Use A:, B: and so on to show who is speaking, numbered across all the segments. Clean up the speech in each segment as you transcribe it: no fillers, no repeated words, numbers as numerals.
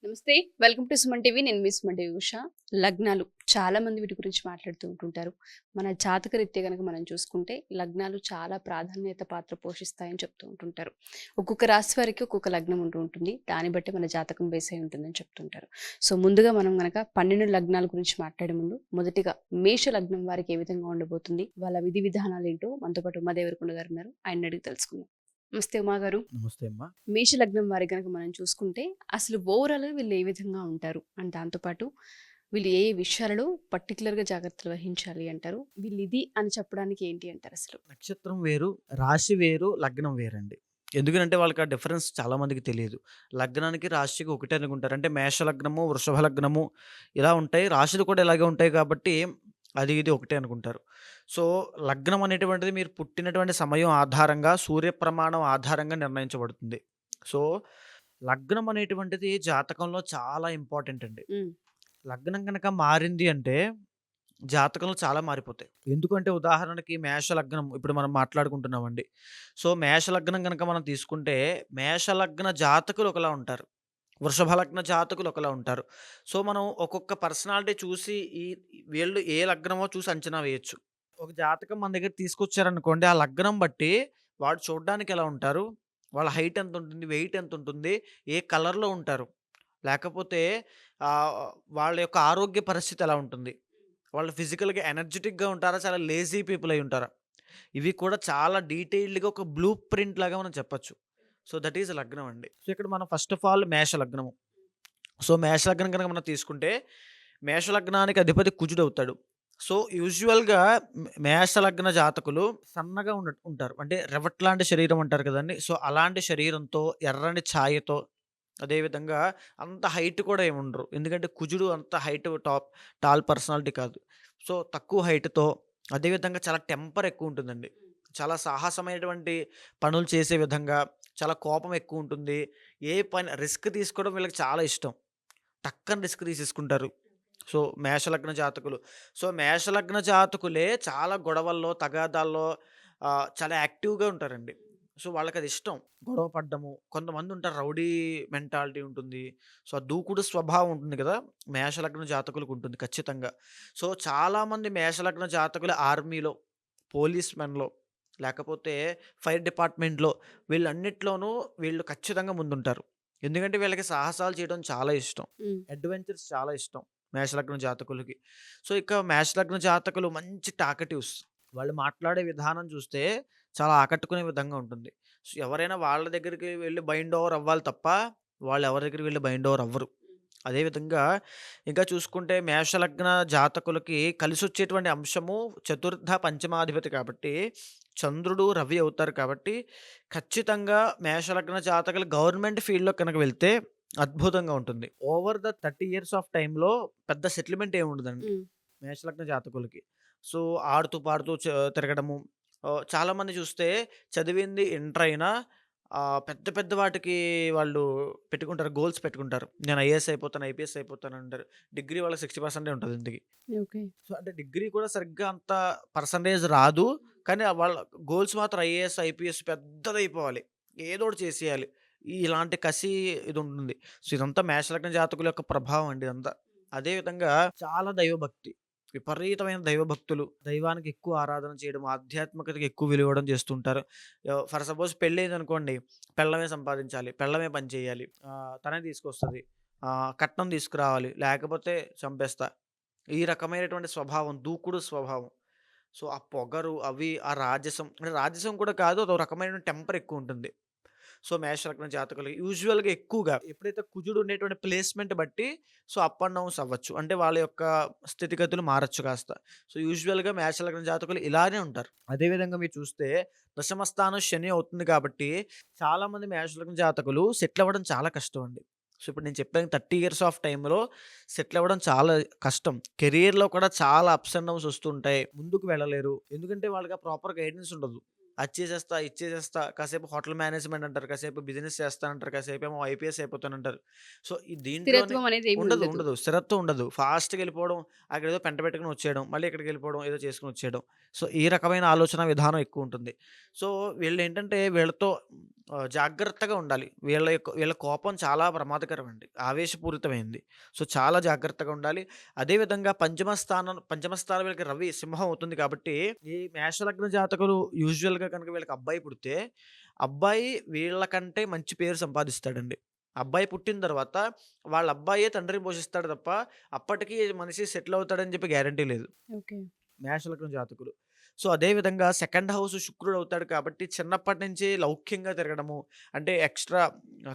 A: నమస్తే. Welcome to Suman TV. నేను మీ Suman TV Usha. లగ్నాలు చాలా మంది వీటి గురించి మాట్లాడుతూ ఉంటుంటారు. మన జాతకరీత్యా గనక మనం చూసుకుంటే లగ్నాలు చాలా ప్రాధాన్యత పాత్ర పోషిస్తాయని చెప్తూ ఉంటుంటారు. ఒక్కొక్క రాశి వారికి ఒక్కొక్క లగ్నం ఉంటూ ఉంటుంది. దాన్ని బట్టి మన జాతకం బేస్ అయి ఉంటుందని చెప్తుంటారు. సో ముందుగా మనం గనక 12 లగ్నాల గురించి మాట్లాడే ముందు మొదటిగా మేష లగ్నం వారికి ఏ విధంగా ఉండబోతుంది, వాళ్ళ విధి విధానాలు ఏంటో మనతో పాటు ఉమా దేవరకొండ గారు ఉన్నారు. ఆయన అడిగి తెలుసుకుందాం. నమస్తే ఉమా గారు.
B: నమస్తే అమ్మా.
A: మేష లగ్నం వారి గనక మనం చూసుకుంటే అసలు ఓవరాల్‌గా వీళ్ళు ఏ విధంగా ఉంటారు? అండ్ దాంతో పాటు వీళ్ళు ఏ ఏ విషయాలలో పర్టిక్యులర్‌గా జాగ్రత్తలు వహించాలి అంటారు? వీళ్ళిది అని చెప్పడానికి ఏంటి అంటారసలు?
B: నక్షత్రం వేరు, రాశి వేరు, లగ్నం వేరండి. ఎందుకనంటే వాళ్ళకి ఆ డిఫరెన్స్ చాలా మందికి తెలీదు. లగ్నానికి, రాశికి ఒకటే అనుకుంటారు. అంటే మేష లగ్నము, వృషభ లగ్నము ఇలా ఉంటాయి. రాశులు కూడా ఇలాగే ఉంటాయి కాబట్టి అది ఇది ఒకటే అనుకుంటారు. సో, లగ్నం అనేటువంటిది మీరు పుట్టినటువంటి సమయం ఆధారంగా, సూర్య ప్రమాణం ఆధారంగా నిర్ణయించబడుతుంది. సో, లగ్నం అనేటువంటిది జాతకంలో చాలా ఇంపార్టెంట్ అండి.
A: హ్మ్.
B: లగ్నం గనక మారింది అంటే జాతకంలో చాలా మారిపోతాయి. ఎందుకంటే ఉదాహరణకి మేష లగ్నం ఇప్పుడు మనం మాట్లాడుకుంటున్నామండి. సో, మేష లగ్నం గనక మనం తీసుకుంటే, మేష లగ్న జాతకులు ఒకలా ఉంటారు. వృషభ లగ్న జాతకులు ఒకలా ఉంటారు. సో, మనం ఒక్కొక్క పర్సనాలిటీ చూసి వీళ్ళు ఏ లగ్నమో చూసి అంచనా వేయొచ్చు. ఒక జాతకం మన దగ్గరికి తీసుకొచ్చారనుకోండి, ఆ లగ్నం బట్టి వాడు చూడ్డానికి ఎలా ఉంటారు? వాళ్ళ హైట్ ఎంతుంటుంది? వెయిట్ ఎంతుంటుంది? ఏ కలర్‌లో ఉంటారు? లేకపోతే ఆహ్, వాళ్ళ యొక్క ఆరోగ్య పరిస్థితి ఎలా ఉంటుంది? వాళ్ళు ఫిజికల్‌గా ఎనర్జిటిక్‌గా ఉంటారా? చాలా లేజీ పీపుల్ అయ్యి ఉంటారా? ఇవి కూడా చాలా డీటెయిల్డ్‌గా ఒక బ్లూ ప్రింట్ లాగా మనం చెప్పొచ్చు. సో, దట్ ఈస్ లగ్నం అండి. సో, ఇక్కడ మనం ఫస్ట్ ఆఫ్ ఆల్ మేష లగ్నము. సో, మేష లగ్నం గనక మనం తీసుకుంటే, మేష లగ్నానికి అధిపతి కుజుడవుతాడు. సో, యూజువల్‌గా మేష లగ్న జాతకులు సన్నగా ఉంటారు. అంటే రెవెట్ లాంటి శరీరం అంటారు కదండీ! సో, అలాంటి శరీరంతో, ఎర్రని ఛాయతో, అదేవిధంగా అంత హైట్ కూడా ఏముండరు. ఎందుకంటే కుజుడు అంత హైట్ టాల్ పర్సనాలిటీ కాదు. సో, తక్కువ హైట్‌తో అదేవిధంగా చాలా టెంపర్ ఎక్కువుంటుందండి. చాలా సాహసమైనటువంటి పనులు చేసే విధంగా, చాలా కోపం ఎక్కువుంటుంది. ఏ పని రిస్క్ తీసుకోవడం వీళ్ళకి చాలా ఇష్టం. టక్కని రిస్క్ తీసేసుకుంటారు. సో, మేషలగ్న జాతకులు. సో, మేషలగ్న జాతకులే చాలా గొడవల్లో, తగాదాల్లో చాలా యాక్టివ్‌గా ఉంటారండి. సో, వాళ్ళకది ఇష్టం. గొడవ పడ్డము. కొంతమందుంటారు రౌడీ మెంటాలిటీ ఉంటుంది. సో, ఆ దూకుడు స్వభావం ఉంటుంది కదా! మేషలగ్న జాతకులకుంటుంది ఖచ్చితంగా. సో, చాలామంది మేషలగ్న జాతకులు ఆర్మీలో, పోలీస్ మెన్‌లో, లేకపోతే ఫైర్ డిపార్ట్‌మెంట్‌లో వీళ్ళన్నిట్లోనూ వీళ్ళు ఖచ్చితంగా ముందుంటారు. ఎందుకంటే వీళ్ళకి సాహసాలు చేయడం చాలా ఇష్టం.
A: హ్మ్.
B: అడ్వెంచర్స్ చాలా ఇష్టం మేషలగ్న జాతకులకి. సో, ఇక మేషలగ్న జాతకులు మంచి టాకటివ్స్. వాళ్ళు మాట్లాడే విధానం చూస్తే చాలా ఆకట్టుకునే విధంగా ఉంటుంది. సో, ఎవరైనా వాళ్ళ దగ్గరికి వెళ్లి బైండ్ ఓవర్ అవ్వాలి తప్ప, వాళ్ళు ఎవరి దగ్గరికి వెళ్లి బైండ్ ఓవర్ అవ్వరు. అదే విధంగా ఇంకా చూసుకుంటే మేషలగ్న జాతకులకి కలిసొచ్చేటువంటి అంశము చతుర్థ, పంచమాధిపతి కాబట్టి చంద్రుడు, రవి అవుతారు కాబట్టి ఖచ్చితంగా మేషలగ్న జాతకులు గవర్నమెంట్ ఫీల్డ్‌లో కనుక వెళ్తే అద్భుతంగా ఉంటుంది. ఓవర్ ద 30 ఇయర్స్ ఆఫ్ టైమ్‌లో పెద్ద సెటిల్‌మెంట్ ఏమి ఉండదండి
A: హ్మ్.
B: మేషలగ్న జాతకులకి. సో, ఆడుతూ పాడుతూ తిరగడము. చాలామంది చూస్తే చదివింది ఇంటర్ అయినా పెద్ద పెద్ద వాటికి వాళ్ళు పెట్టుకుంటారు. గోల్స్ పెట్టుకుంటారు. నేను ఐఏఎస్ అయిపోతాను, ఐపీఎస్ అయిపోతాను అంటారు. డిగ్రీ వాళ్ళకి 60% ఉంటది ఇంతకి.
A: ఓకే.
B: సో, అంటే డిగ్రీ కూడా సరిగ్గా అంత పర్సెంటేజ్ రాదు. కానీ వాళ్ళ గోల్స్ మాత్రం ఐఏఎస్, ఐపీఎస్ పెద్దదయిపోవాలి. ఏదోకటి చేసేయాలి. ఇలాంటి కసి ఇది ఉంటుంది. సో, ఇదంతా మేషలగ్న జాతకుల యొక్క ప్రభావం అండి ఇదంతా. అదే విధంగా చాలా దైవభక్తి. విపరీతమైన దైవభక్తులు. దైవానికి ఎక్కువ ఆరాధన చేయడం, ఆధ్యాత్మికతకి ఎక్కువ విలువివ్వడం చేస్తుంటారు. ఫర్ సపోజ్ పెళ్లయిందనుకోండి, పెళ్ళామే సంపాదించాలి, పెళ్ళామే పని చేయాలి, తనే తీసుకొస్తది, కట్నం తీసుకురావాలి, లేకపోతే చంపేస్తా. ఈ రకమైనటువంటి స్వభావం, దూకుడు స్వభావం. సో, ఆ పొగరు అవి, ఆ రాజసం అంటే రాజసం కూడా కాదు. అదో రకమైన టెంపర్ ఎక్కువుంటుంది. సో, మేషలగ్న జాతకులు యూజువల్‌గా ఎక్కువగా ఎప్పుడైతే కుజుడు ఉండేటువంటి ప్లేస్‌మెంట్ బట్టి సో, అప్ అండ్ డౌన్స్ అవ్వచ్చు. అంటే వాళ్ళ యొక్క స్థితిగతులు మారొచ్చు కాస్త. సో, యూజువల్‌గా మేషలగ్న జాతకులు ఇలానే ఉంటారు. అదే విధంగా మీరు చూస్తే దశమ స్థానం శని అవుతుంది కాబట్టి చాలామంది మేషలగ్న జాతకులు సెటిల్ అవ్వడం చాలా కష్టం అండి. సో, ఇప్పుడు నేను చెప్పాను 30 ఇయర్స్ ఆఫ్ టైమ్‌లో సెటిల్ అవ్వడం చాలా కష్టం. కెరియర్‌లో కూడా చాలా అప్స్ అండ్ డౌన్స్ వస్తుంటాయి. ముందుకు వెళ్ళలేరు. ఎందుకంటే వాళ్ళకి ఆ ప్రాపర్ గైడెన్స్ ఉండదు. అది చేసేస్తా, ఇది చేసేస్తా, కాసేపు హోటల్ మేనేజ్‌మెంట్ అంటారు, కాసేపు బిజినెస్ చేస్తానంటారు, కాసేపేమో ఐపీఎస్ అయిపోతానంటారు. సో, ఈ దీంట్లోనే
A: స్థిరత్వం అనేది ఏమి
B: ఉండదు,
A: ఉండదు.
B: ఉండదు. స్థిరత్వం ఉండదు. ఫాస్ట్‌గా ఎళ్ళిపోవడం, అక్కడేదో పెంట పెట్టుకొని వచ్చేయడం, మళ్ళీ ఇక్కడికెళ్ళిపోవడం, ఏదో చేసుకొని వచ్చేయడం. సో, ఈ రకమైన ఆలోచన విధానం ఎక్కువుంటుంది. సో, వీళ్ళేంటంటే వీళ్ళతో జాగ్రత్తగా ఉండాలి. వీళ్ళ కోపం చాలా ప్రమాదకరమండి. ఆవేశపూరితమైంది. సో, చాలా జాగ్రత్తగా ఉండాలి. అదే విధంగా పంచమ స్థానం వీళ్ళకి రవి సింహం అవుతుంది కాబట్టి, ఈ మేషలగ్న జాతకులు యూజువల్‌గా కనుక వీళ్ళకి అబ్బాయి పుడితే, అబ్బాయి వీళ్ళకంటే మంచి పేరు సంపాదిస్తాడండి. అబ్బాయి పుట్టిన తర్వాత వాళ్ళ అబ్బాయే తండ్రిని పోషిస్తాడు తప్ప, అప్పటికి మనిషి సెటిల్ అవుతాడని చెప్పి గ్యారంటీ లేదు.
A: ఓకే.
B: మేషలగ్న జాతకులు. సో, అదే విధంగా సెకండ్ హౌస్ శుక్రుడవుతాడు కాబట్టి చిన్నప్పటి నుంచి లౌక్యంగా తిరగడము, అంటే ఎక్స్‌ట్రా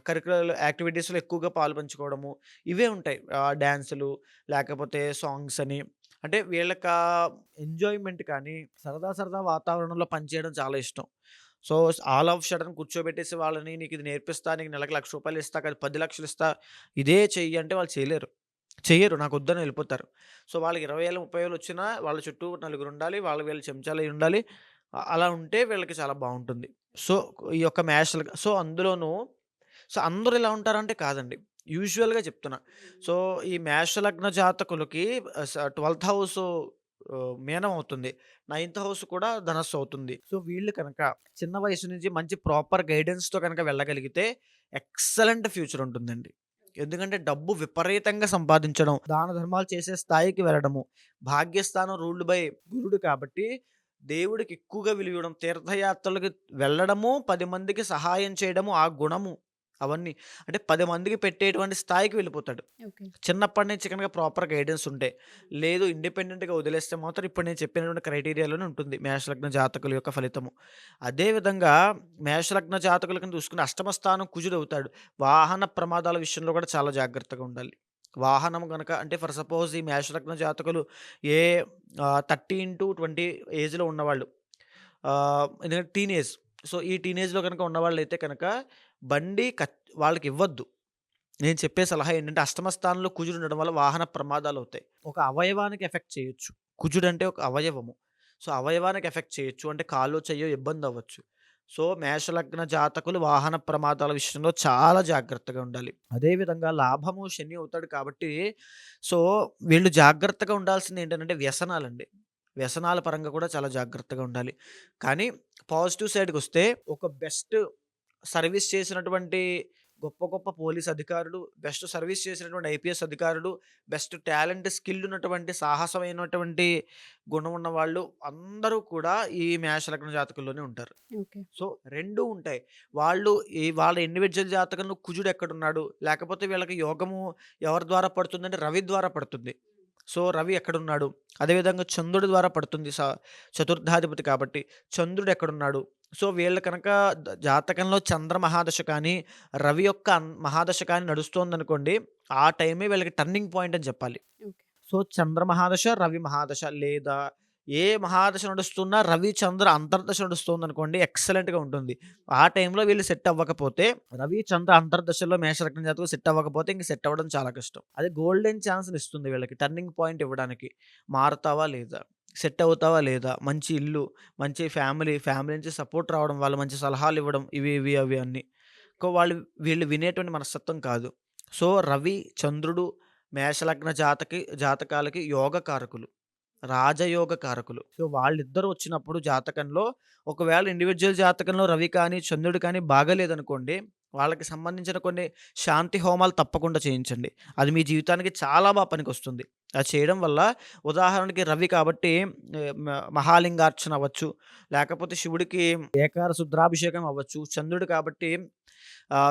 B: కరిక్యులర్ యాక్టివిటీస్‌లో ఎక్కువగా పాలుపంచుకోవడము, ఇవే ఉంటాయి. డాన్సులు లేకపోతే సాంగ్స్ అని. అంటే వీళ్ళకా ఎంజాయ్‌మెంట్ కానీ, సరదా సరదా వాతావరణంలో పనిచేయడం చాలా ఇష్టం. సో, ఆల్ ఆఫ్ సడెన్ కూర్చోబెట్టేసి వాళ్ళని నీకిది నేర్పిస్తా, నీకు నెలకు రూ. 1,00,000 ఇస్తా, కాదు 10,00,000 ఇస్తా, ఇదే చెయ్యి అంటే వాళ్ళు చేయలేరు. చెయ్యరు. నాకొద్దని ఎళ్ళిపోతారు. సో, వాళ్ళకి 20,000, 30,000 వచ్చినా వాళ్ళ చుట్టూ నలుగురుండాలి. వాళ్ళు వీళ్ళు చెంచాలయ్యుండాలి. అలా ఉంటే వీళ్ళకి చాలా బావుంటుంది. సో, ఈ యొక్క అందులోనూ అందరూ ఇలా ఉంటారంటే కాదండి. యూజువల్‌గా చెప్తున్నా. సో, ఈ మేషలగ్న జాతకులకి 12థ్ హౌసు మీనం అవుతుంది. 9థ్ హౌస్ కూడా ధనస్సు అవుతుంది. సో, వీళ్ళు కనుక చిన్న వయసు నుంచి మంచి ప్రాపర్ గైడెన్స్‌తో కనుక వెళ్ళగలిగితే ఎక్సలెంట్ ఫ్యూచర్ ఉంటుందండి. ఎందుకంటే డబ్బు విపరీతంగా సంపాదించడం, దాన ధర్మాలు చేసే స్థాయికి వెళ్ళడము, భాగ్యస్థానం రూల్డ్ బై గురుడు కాబట్టి దేవుడికి ఎక్కువగా విలువివ్వడం, తీర్థయాత్రలకి వెళ్ళడము, 10 మందికి సహాయం చేయడము, ఆ గుణము అవన్నీ. అంటే 10 మందికి పెట్టేటువంటి స్థాయికి వెళ్ళిపోతాడు.
A: ఓకే.
B: చిన్నప్పటి నుంచి కనుక ప్రాపర్ గైడెన్స్ ఉంటే. లేదు ఇండిపెండెంట్‌గా వదిలేస్తే మాత్రం ఇప్పుడు నేను చెప్పినటువంటి క్రైటీరియాలోనే ఉంటుంది మేషలగ్న జాతకుల యొక్క ఫలితము. అదే విధంగా మేషలగ్న జాతకులను చూసుకుంటే అష్టమ స్థానం కుజుడవుతాడు. వాహన ప్రమాదాల విషయంలో కూడా చాలా జాగ్రత్తగా ఉండాలి. వాహనం గనక అంటే ఫర్ సపోజ్ ఈ మేషలగ్న జాతకులు ఏ 30-20 ఏజ్‌లో ఉన్నవాళ్ళు. ఎందుకంటే టీనేజ్. సో, ఈ టీనేజ్‌లో గనక ఉన్నవాళ్ళైతే కనుక బండి వాళ్ళకివ్వద్దు. నేను చెప్పే సలహా ఏంటంటే, అష్టమ స్థానంలో కుజుడుండడం వల్ల వాహన ప్రమాదాలవుతాయి. ఒక అవయవానికి ఎఫెక్ట్ చేయొచ్చు. కుజుడంటే ఒక అవయవము. సో, అవయవానికి ఎఫెక్ట్ చేయొచ్చు. అంటే కాలో, చెయ్యో ఇబ్బందవ్వచ్చు. సో, మేషలగ్న జాతకులు వాహన ప్రమాదాల విషయంలో చాలా జాగ్రత్తగా ఉండాలి. అదే విధంగా లాభము శని అవుతాడు కాబట్టి, సో, వీళ్ళు జాగ్రత్తగా ఉండాల్సిందేంటనంటే వ్యసనాలండి. వ్యసనాల పరంగా కూడా చాలా జాగ్రత్తగా ఉండాలి. కానీ పాజిటివ్ సైడ్‌కొస్తే ఒక బెస్ట్ సర్వీస్ చేసినటువంటి గొప్ప గొప్ప పోలీస్ అధికారులు, బెస్ట్ సర్వీస్ చేసినటువంటి ఐపీఎస్ అధికారులు, బెస్ట్ టాలెంట్, స్కిల్ ఉన్నటువంటి, సాహసమైనటువంటి గుణం ఉన్నవాళ్ళు అందరూ కూడా ఈ మేష లగ్న జాతకుల్లోనే ఉంటారు.
A: ఓకే.
B: సో, 2 ఉంటాయి. వాళ్ళు వాళ్ళ ఇండివిడ్యువల్ జాతకంలో కుజుడు ఎక్కడున్నాడు, లేకపోతే వీళ్ళకి యోగము ఎవరి ద్వారా పడుతుందంటే రవి ద్వారా పడుతుంది. సో, రవి ఎక్కడున్నాడు? అదేవిధంగా చంద్రుడి ద్వారా పడుతుంది. చతుర్థాధిపతి కాబట్టి. చంద్రుడు ఎక్కడున్నాడు? సో, వీళ్ళు కనుక జాతకంలో చంద్ర మహాదశ కానీ, రవి యొక్క మహాదశ కానీ నడుస్తోందనుకోండి, ఆ టైమే వీళ్ళకి టర్నింగ్ పాయింట్ అని చెప్పాలి.
A: ఓకే.
B: సో, చంద్ర మహాదశ, రవి మహాదశ లేదా ఏ మహాదశ నడుస్తున్నా రవి, చంద్ర అంతర్దశ నడుస్తోందనుకోండి ఎక్సలెంట్‌గా ఉంటుంది. ఆ టైంలో వీళ్ళు సెట్ అవ్వకపోతే రవి, చంద్ర అంతర్దశలో మేషలగ్న జాతకులు సెట్ అవ్వకపోతే ఇంక సెట్ అవ్వడం చాలా కష్టం. అది గోల్డెన్ ఛాన్స్‌నిస్తుంది వీళ్ళకి టర్నింగ్ పాయింట్ ఇవ్వడానికి. మారతావా లేదా? సెట్ అవుతావా లేదా? మంచి ఇల్లు, మంచి ఫ్యామిలీ నుంచి సపోర్ట్ రావడం, వాళ్ళు మంచి సలహాలివ్వడం ఇవి అవి అన్నీ. వీళ్ళు వినేటువంటి మనస్తత్వం కాదు. సో, రవి, చంద్రుడు మేషలగ్న జాతకాలకి యోగ కారకులు. రాజయోగ కారకులు. సో, వాళ్ళిద్దరూ వచ్చినప్పుడు జాతకంలో ఒకవేళ ఇండివిడ్యువల్ జాతకంలో రవి కానీ, చంద్రుడు కానీ బాగాలేదనుకోండి, వాళ్ళకి సంబంధించిన కొన్ని శాంతి హోమాలు తప్పకుండా చేయించండి. అది మీ జీవితానికి చాలా పనికొస్తుంది. అది చేయడం వల్ల ఉదాహరణకి రవి కాబట్టి మహాలింగార్చన అవ్వచ్చు, లేకపోతే శివుడికి ఏకార శుద్రాభిషేకం అవ్వచ్చు. చంద్రుడు కాబట్టి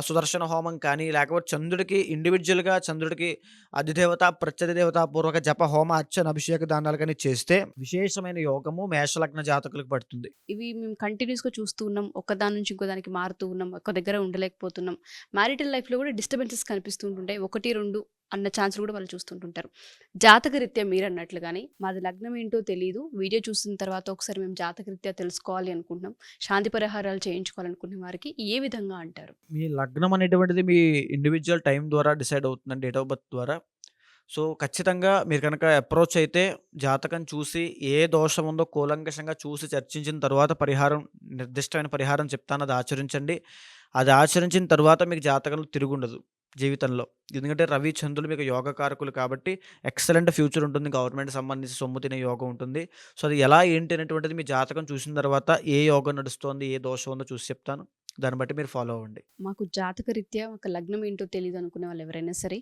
B: సుదర్శన హోమం కానీ, లేకపోతే చంద్రుడికి అధిదేవత, ప్రత్యధిదేవత పూర్వక జప, హోమ, అర్చన, అభిషేక దానాలు గాని చేస్తే విశేషమైన యోగము మేషలగ్న జాతకులకు పడుతుంది.
A: ఇవి మేము కంటిన్యూస్‌గా చూస్తూ ఉన్నాం. ఒకదాని నుంచి ఇంకో దానికి మారుతూ ఉన్నాం. ఒక దగ్గర ఉండలేకపోతున్నాం. మ్యారిటల్ లైఫ్‌లో కూడా డిస్టర్బెన్సెస్ కనిపిస్తూ ఉంటుంటాయి. 1, 2 అన్న ఛాన్స్‌లు కూడా వాళ్ళు చూస్తుంటుంటారు. జాతకరీత్యా మీరన్నట్లుగానే మాది లగ్నం ఏంటో తెలీదు. వీడియో చూసిన తర్వాత ఒకసారి మేము జాతకరీత్యా తెలుసుకోవాలి అనుకుంటున్నాం. శాంతి పరిహారాలు చేయించుకోవాలనుకునే వారికి ఏ విధంగా అంటారు?
B: మీ లగ్నం అనేటువంటిది మీ ఇండివిడ్యువల్ టైం ద్వారా డిసైడ్ అవుతుందండి. డేట్ ఆఫ్ బర్త్ ద్వారా. సో, ఖచ్చితంగా మీరు కనుక అప్రోచ్ అయితే జాతకం చూసి ఏ దోషం ఉందో కూలంకషంగా చూసి చర్చించిన తర్వాత నిర్దిష్టమైన పరిహారం చెప్తాను. అది ఆచరించండి. అది ఆచరించిన తర్వాత మీకు జాతకంలో తిరుగుండదు జీవితంలో. ఎందుకంటే రవి, చంద్రులు మీకు యోగకారకులు కాబట్టి ఎక్సలెంట్ ఫ్యూచర్ ఉంటుంది. గవర్నమెంట్‌కి సంబంధించి సొమ్ము తినే యోగం ఉంటుంది. సో, అది ఎలా ఏంటి అనేటువంటిది మీ జాతకం చూసిన తర్వాత ఏ యోగం నడుస్తోంది, ఏ దోషం ఉందో చూసి చెప్తాను. దాన్ని బట్టి మీరు ఫాలో అవ్వండి.
A: మాకు జాతకరీత్యా ఒక లగ్నం ఏంటో తెలీదు అనుకునే వాళ్ళు ఎవరైనా సరే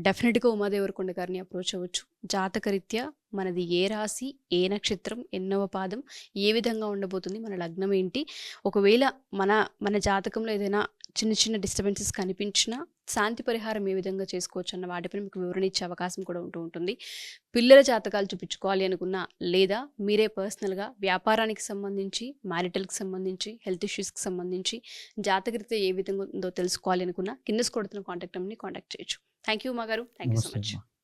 A: డెఫినెట్‌గా ఉమాదేవరకొండ గారిని అప్రోచ్ అవ్వచ్చు. జాతకరీత్యా మనది ఏ రాశి, ఏ నక్షత్రం, ఎన్నవ పాదం, ఏ విధంగా ఉండబోతుంది, మన లగ్నం ఏంటి, ఒకవేళ మన మన జాతకంలో ఏదైనా చిన్న చిన్న డిస్టర్బెన్సెస్ కనిపించినా శాంతి పరిహారం ఏ విధంగా చేసుకోవచ్చు అన్న వాటిపైన మీకు వివరణ ఇచ్చే అవకాశం కూడా ఉంటుంది. పిల్లల జాతకాలు చూపించుకోవాలి అనుకున్నా, లేదా మీరే పర్సనల్‌గా వ్యాపారానికి సంబంధించి, మ్యారిటల్‌కి సంబంధించి, హెల్త్ ఇష్యూస్‌కి సంబంధించి జాతకరీత్యా ఏ విధంగా ఉందో తెలుసుకోవాలి అనుకున్నా కింద స్క్రోల్ అవుతున్న కాంటాక్ట్ నెంబర్‌ని కాంటాక్ట్ చేయొచ్చు. థ్యాంక్ యూ ఉమా గారు. థ్యాంక్ యూ సో
C: నమస్తే
A: మచ్.
C: అమ్మా.